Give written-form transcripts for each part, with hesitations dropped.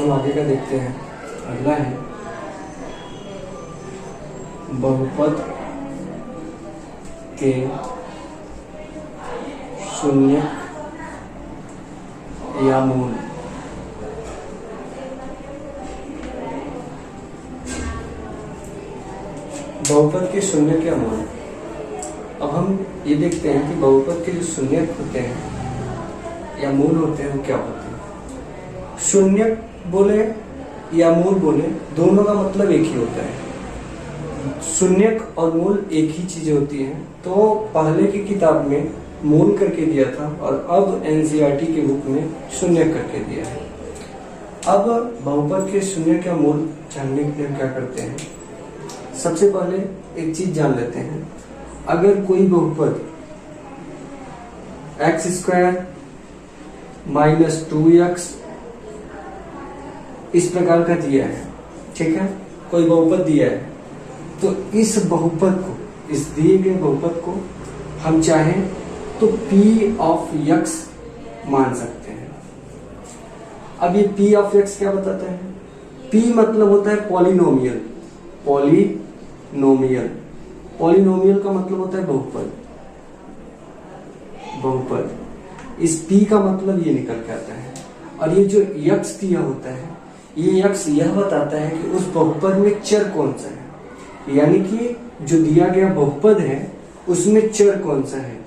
अब हम आगे का देखते हैं। अगला है बहुपद के शून्यक या मूल। बहुपद के शून्यक या मूल। अब हम ये देखते हैं कि बहुपद के जो शून्यक होते हैं या मूल होते हैं वो क्या होते हैं। शून्यक बोले या मूल बोले, दोनों का मतलब एक ही होता है। शून्यक और मूल एक ही चीज होती है। तो पहले की किताब में मूल करके दिया था और अब एनसीईआरटी के बुक में शून्यक करके दिया है। अब बहुपद के शून्यक या मूल जानने के लिए क्या करते हैं, सबसे पहले एक चीज जान लेते हैं। अगर कोई बहुपद x² माइनस 2x इस प्रकार का दिया है, ठीक है, कोई बहुपद दिया है, तो इस बहुपद को, इस दिए गए बहुपद को हम चाहें तो p ऑफ x मान सकते हैं। अब ये p ऑफ x क्या बताता है? p मतलब होता है पॉलिनोमियल। पॉलिनोमियल का मतलब होता है बहुपद। इस p का मतलब ये निकल के आता है। और ये जो x दिया होता है, ये x यह बताता है कि उस बहुपद में चर कौन सा है, यानी कि जो दिया गया बहुपद है उसमें चर कौन सा है।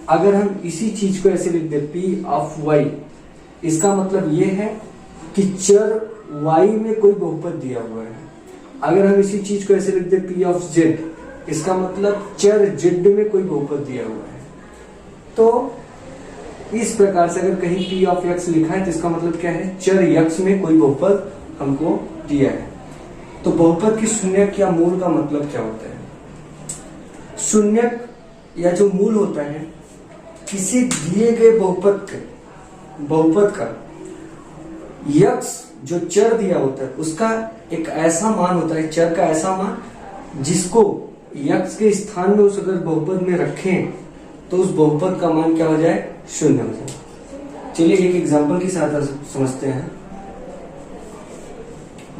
अगर हम इसी चीज को ऐसे लिख दे p ऑफ y, इसका मतलब ये है कि चर y में कोई बहुपद दिया हुआ है। अगर हम इसी चीज को ऐसे लिख दे p ऑफ z, इसका मतलब चर z में कोई बहुपद दिया हुआ है। तो इस प्रकार से अगर कहीं p ऑफ x लिखा है तो इसका मतलब क्या है, चर x में कोई बहुपद हमको दिया है। तो बहुपद की शून्यक या मूल का मतलब क्या होता है? शून्यक या जो मूल होता है, किसी दिए गए बहुपद का x जो चर दिया होता है उसका एक ऐसा मान होता है, चर का ऐसा मान जिसको x के स्थान में उस अगर बहुपद में रखें तो उस बहुपद का मान क्या हो जाए, शून्य हो जाए। चलिए एक एग्जांपल की सहायता से समझते हैं।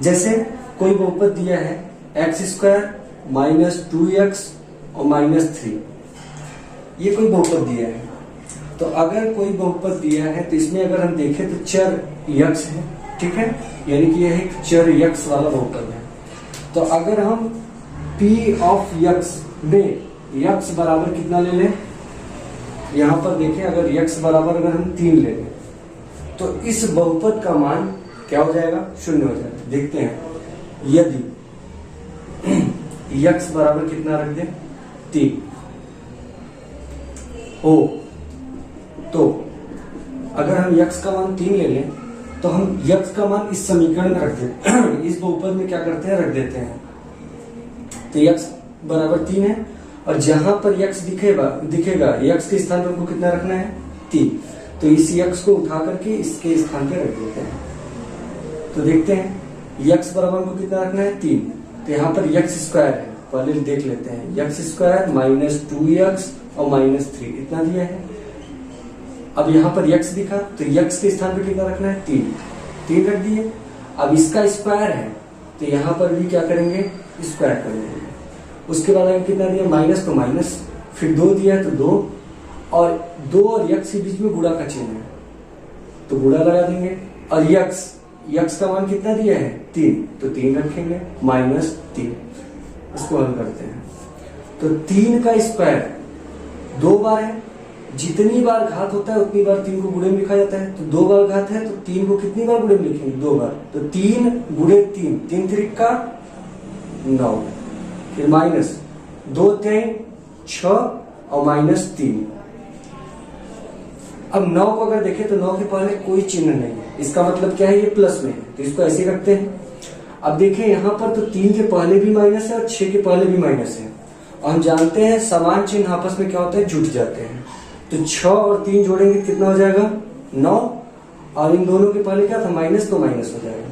जैसे कोई बहुपद दिया है x² माइनस 2x और माइनस 3, ये कोई बहुपद दिया है। तो अगर कोई बहुपद दिया है तो इसमें अगर हम देखें तो चर x है, ठीक है, यानी कि यह एक चर x वाला बहुपद है। तो अगर हम p ऑफ x में x बराबर कितना ले लें, यहां पर देखें, अगर x बराबर अगर हम 3 ले लें तो इस बहुपद का मान क्या हो जाएगा, शून्य हो जाएगा। देखते हैं, यदि x बराबर कितना रख दें, 3 हो, तो अगर हम x का मान 3 ले लें तो हम x का मान इस समीकरण में रख देते हैं, इस बहुपद में क्या करते हैं, रख देते हैं। तो x बराबर 3 है और जहां पर x दिखेगा x के स्थान पर हमको कितना रखना है, 3। तो इस x को उठा करके इसके स्थान पर रख देते हैं। तो देखते हैं x बराबर हमको कितना रखना है, 3। तो यहाँ पर x² है, पहले देख लेते हैं। x² माइनस 2x और माइनस 3 इतना दिया है। अब यहाँ पर x दिखा तो x के स्थान पर कितना रखना है, 3 रख दिए। अब इसका स्क्वायर है तो यहाँ पर भी क्या करेंगे, स्क्वायर कर देंगे। उसके बाद अगर कितना दिया, माइनस, तो माइनस, फिर 2 दिया है तो 2, और 2 और x के बीच में गुणा का चिन्ह है तो गुणा लगा देंगे। और x का मान कितना दिया है, 3, तो 3 रखेंगे, माइनस 3। इसको हल करते हैं तो 3 का स्क्वायर 2 बार है, जितनी बार घात होता है उतनी बार 3 को गुणे में लिखा जाता है। तो 2 बार घात है तो 3 को कितनी बार गुणे में लिखेंगे, 2 बार। तो 3 गुणे 3, 3 3 का 9, फिर माइनस 2 3 6 और माइनस 3। अब 9 को अगर देखें तो 9 के पहले कोई चिन्ह नहीं है, इसका मतलब क्या है, ये प्लस में है, तो इसको ऐसे रखते हैं। अब देखें यहाँ पर तो 3 के पहले भी माइनस है और 6 के पहले भी माइनस है, और हम जानते हैं समान चिन्ह आपस में क्या होता है, जुट जाते हैं। तो 6 और 3 जोड़ेंगे कितना हो जाएगा, 9, और इन दोनों के पहले क्या था, माइनस, तो माइनस हो जाएगा।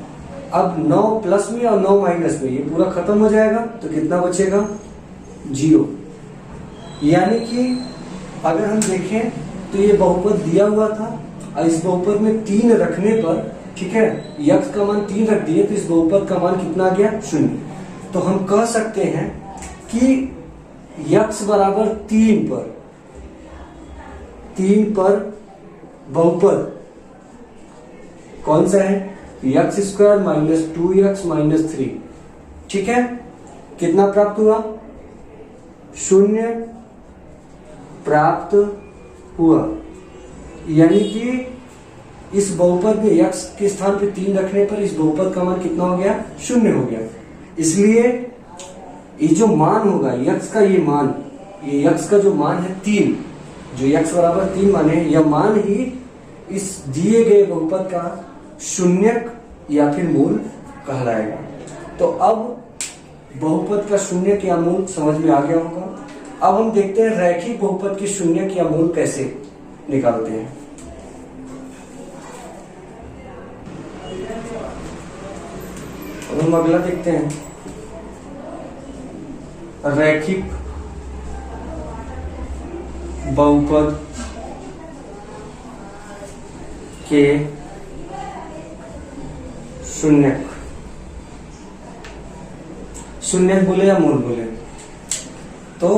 अब 9 प्लस में और 9 माइनस में ये पूरा खत्म हो जाएगा, तो कितना बचेगा, 0। यानी कि अगर हम देखें तो ये बहुपद दिया हुआ था और इस बहुपद में 3 रखने पर ठीक है, यक्स का मान 3 रख दिए तो इस बहुपद का मान कितना आ गया? 0। तो हम कह सकते हैं कि यक्स बराबर 3 पर बहुपद कौन सा है? X square minus 2x minus 3। ठीक है, कितना प्राप्त हुआ? 0 प्राप्त हुआ। यानी कि इस बहुपद में यक्स के स्थान पे 3 रखने पर इस बहुपद का मान कितना हो गया? 0 हो गया। इसलिए ये जो मान होगा यक्स का, ये यक्स का जो मान है 3, जो यक्स बराबर 3 माने, यह मान ही इस दिए गए बहुपद का शून्यक या फिर मूल कहलाएगा। तो अब बहुपद का शून्यक या मूल समझ में आ गया होगा। अब हम देखते हैं रैखिक बहुपद के शून्यक या मूल कैसे निकालते हैं। अब हम अगला देखते हैं, रैखिक बहुपद के शून्यक। शून्यक बोले या मूल बोले, तो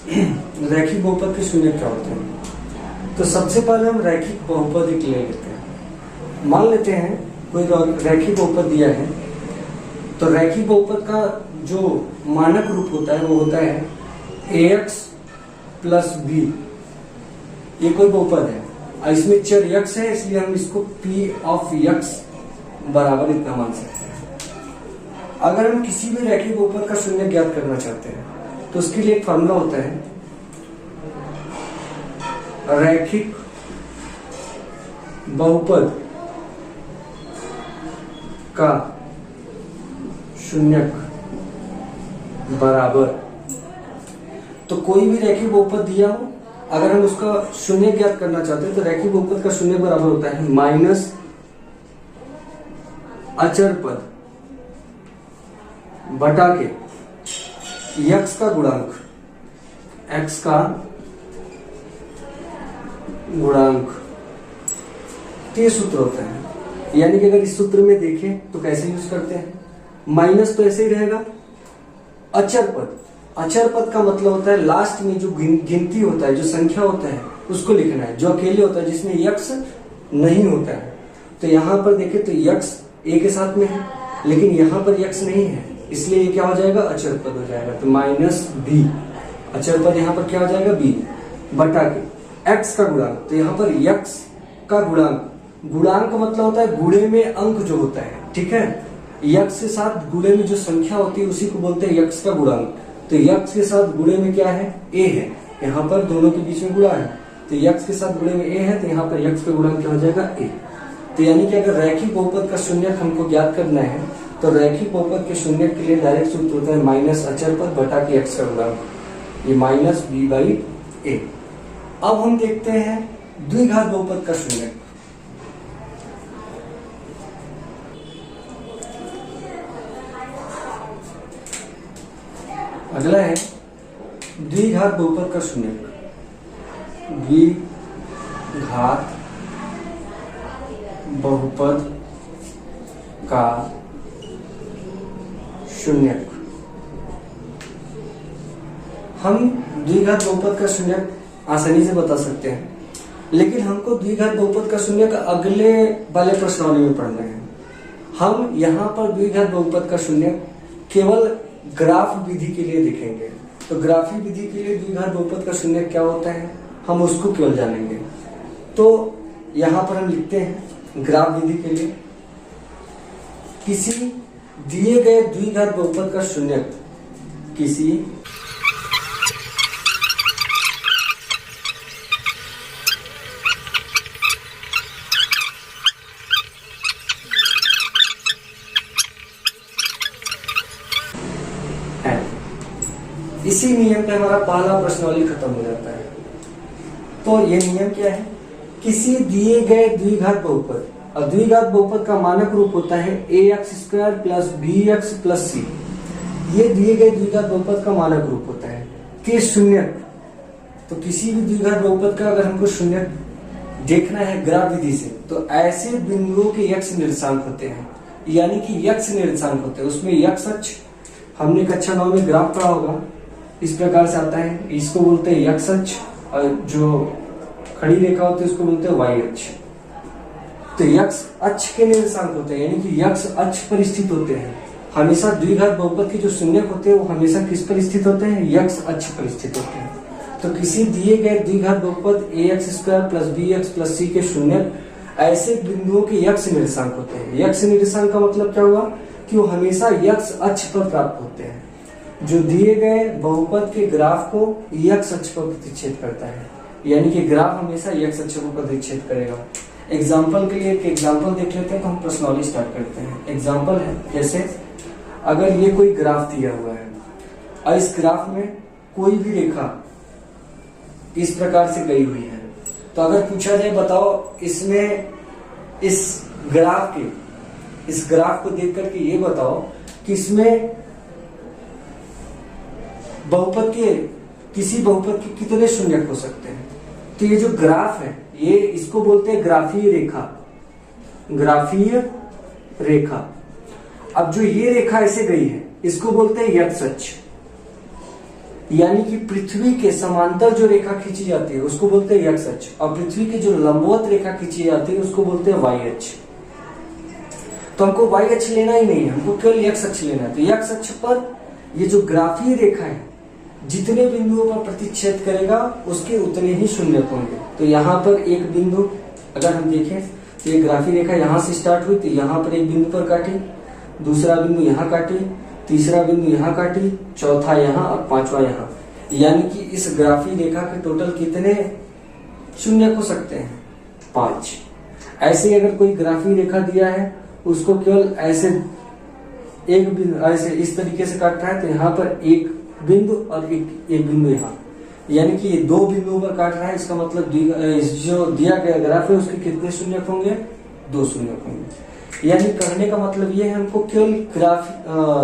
रैखिक बहुपद के शून्यक क्या होते हैं? तो सबसे पहले हम रैखिक बहुपद एक ले लेते हैं। मान लेते हैं कोई रैखिक बहुपद दिया है, तो रैखिक बहुपद का जो मानक रूप होता है वो होता है ax प्लस b। ये कोई बहुपद है और इसमें चर यक्स है, इसलिए हम इसको p ऑफ यक्स बराबर इतना मान सकते हैं। अगर हम किसी भी रैखिक बहुपद का शून्य ज्ञात करना चाहते हैं तो उसके लिए एक फॉर्मूला होता है, रैखिक बहुपद का शून्यक बराबर, तो कोई भी रैखिक बहुपद दिया हो, अगर हम उसका शून्य ज्ञात करना चाहते हैं तो रैखिक बहुपद का शून्य बराबर होता है माइनस अचर पद बटा के यक्स का गुणांक, एक्स का गुणांक। तो ये सूत्र होता है। यानी कि अगर इस सूत्र में देखें तो कैसे यूज करते हैं? माइनस तो ऐसे ही रहेगा, अचर पद, अचर पद का मतलब होता है लास्ट में जो गिनती होता है, जो संख्या होता है उसको लिखना है, जो अकेले होता है, जिसमें यक्स नहीं होता है। तो यहां पर देखें तो यक्स ए के साथ में है, लेकिन यहां पर यक्स नहीं है, इसलिए ये क्या हो जाएगा? अचर पद हो जाएगा। तो माइनस बी, अचर पद यहां पर क्या हो जाएगा? बी बटा के एक्स का गुणांक। तो यहां पर यक्स का गुणांक, गुणांक मतलब होता है गुणे में अंक जो होता है, ठीक है। यक्स के साथ गुणे में जो संख्या होती है उसी को बोलते हैं यक्स का गुणांक। तो यक्स के साथ गुणे में क्या है? ए है। यहाँ पर दोनों के बीच में गुणा है, तो यक्स के साथ गुणे में ए है, तो यहाँ पर यक्स का गुणांक क्या हो जाएगा? ए। तो यानी कि अगर रैखिक बहुपद का शून्यक हमको ज्ञात करना है तो रैखिक बहुपद के शून्यक के लिए डायरेक्ट सूत्र होता है माइनस अचर पद बटा के एक्स का गुणांक, ये माइनस बी बाई ए। अब हम देखते हैं द्विघात बहुपद का शून्यक। अगला है द्विघात बहुपद का शून्यक। द्विघात बहुपद का शून्यक। हम द्विघात बहुपद का शून्यक आसानी से बता सकते हैं, लेकिन हमको द्विघात बहुपद का शून्यक अगले वाले प्रश्नावली में पढ़ना है। हम यहाँ पर द्विघात बहुपद का शून्यक केवल ग्राफ विधि के लिए देखेंगे। तो ग्राफी विधि के लिए द्विघात बहुपद का शून्यक क्या होता है हम उसको केवल जानेंगे। तो यहाँ पर हम लिखते हैं ग्राफ विधि के लिए, किसी दिए गए द्विघात बहुपद का शून्यक, किसी इसी नियम पे हमारा पहला प्रश्नावली खत्म हो जाता है। तो ये नियम क्या है? किसी दिए गए द्विघात बहुपद, और द्विघात बहुपद का मानक रूप होता है ax square plus bx plus c। ये दिए गए द्विघात बहुपद का मानक रूप होता है कि शून्यक। तो किसी भी द्विघात बहुपद का अगर हमको शून्यक देखना है ग्राफ विधि से, तो ऐसे बिंदुओं के यक्ष निर्देशांक होते हैं, यानी कि यक्ष निर्देशांक होते हैं। उसमें यक्ष अक्ष हमने कक्षा 9 में ग्राफ पढ़ा होगा, इस प्रकार से आता है, इसको बोलते हैं यक्ष अक्ष, और जो खड़ी रेखा होती है उसको बोलते हैं वाई अक्ष। तो यक्ष अक्ष के निर्देशांक होते हैं, यानी कि यक्ष अक्ष पर स्थित होते हैं। हमेशा द्विघात बहुपद के जो शून्यक होते हैं वो हमेशा किस पर स्थित होते हैं? यक्ष अक्ष पर स्थित होते हैं। तो किसी दिए गए द्विघात बहुपद ax² plus bx plus c के शून्यक ऐसे बिंदुओं के यक्ष निर्देशांक होते हैं। यक्ष निर्देशांक का मतलब क्या हुआ कि वो हमेशा यक्ष अक्ष पर प्राप्त होते हैं। जो दिए गए बहुपद के ग्राफ को यक्ष अक्ष पर प्रतिच्छेद करता है, यानी कि ग्राफ हमेशा यक्ष अक्ष को प्रतिच्छेद करेगा। एग्जाम्पल के लिए एक एग्जाम्पल देख लेते हैं, तो हम प्रश्नावली स्टार्ट करते हैं। एग्जाम्पल है जैसे अगर ये कोई ग्राफ दिया हुआ है और इस ग्राफ में कोई भी रेखा इस प्रकार से गई हुई है, तो अगर पूछा जाए बताओ इसमें इस ग्राफ को देख करके ये बताओ कि इसमें बहुपद के किसी बहुपद के कितने शून्यक हो सकते हैं। तो ये जो ग्राफ है ये इसको बोलते हैं ग्राफीय रेखा। अब जो ये रेखा ऐसे गई है इसको बोलते हैं यक्ष अक्ष, यानी कि पृथ्वी के समांतर जो रेखा खींची जाती है उसको बोलते हैं यक्ष अक्ष, और पृथ्वी की जो लंबवत रेखा खींची जाती है उसको बोलते हैं वाई अक्ष। तो हमको वाई अक्ष लेना ही नहीं है, हमको केवल यक्ष अक्ष लेना है। तो यक्ष अक्ष पर ये जो ग्राफीय रेखा है जितने बिंदुओं पर प्रतिच्छेद करेगा उसके उतने ही शून्य होंगे। तो यहाँ पर एक बिंदु अगर हम देखें तो ये ग्राफीय रेखा यहाँ से स्टार्ट हुई, तो यहाँ पर एक बिंदु पर काटी, दूसरा बिंदु यहाँ काटी, तीसरा बिंदु यहाँ काटी, चौथा यहाँ और पांचवा यहाँ, यानी कि इस ग्राफीय रेखा के टोटल कितने शून्य हो सकते हैं? 5। ऐसे अगर कोई ग्राफीय रेखा दिया है उसको केवल ऐसे एक बिंदु ऐसे इस तरीके से काटना है, तो यहाँ पर एक बिंदु और एक बिंदु यहाँ, यानी कि ये 2 बिंदुओं पर काट रहा है। इसका मतलब जो दिया गया ग्राफ है उसके कितने शून्य होंगे? 2 शून्य होंगे। यानी कहने का मतलब ये है हमको केवल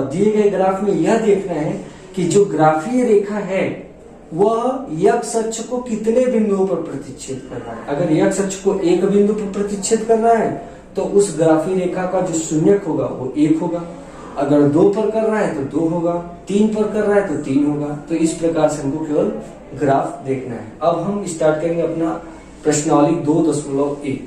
दिए गए ग्राफ में यह देखना है कि जो ग्राफीय रेखा है वह यक्ष अक्ष को कितने बिंदुओं पर प्रतिच्छेद कर रहा है। अगर यक्ष अक्ष को एक बिंदु पर प्रतिच्छेद कर रहा है तो उस ग्राफीय रेखा का जो शून्यक होगा वो 1 होगा। अगर 2 पर कर रहा है तो 2 होगा, 3 पर कर रहा है तो 3 होगा। तो इस प्रकार से हमको केवल ग्राफ देखना है। अब हम स्टार्ट करेंगे अपना प्रश्नावली 2.1।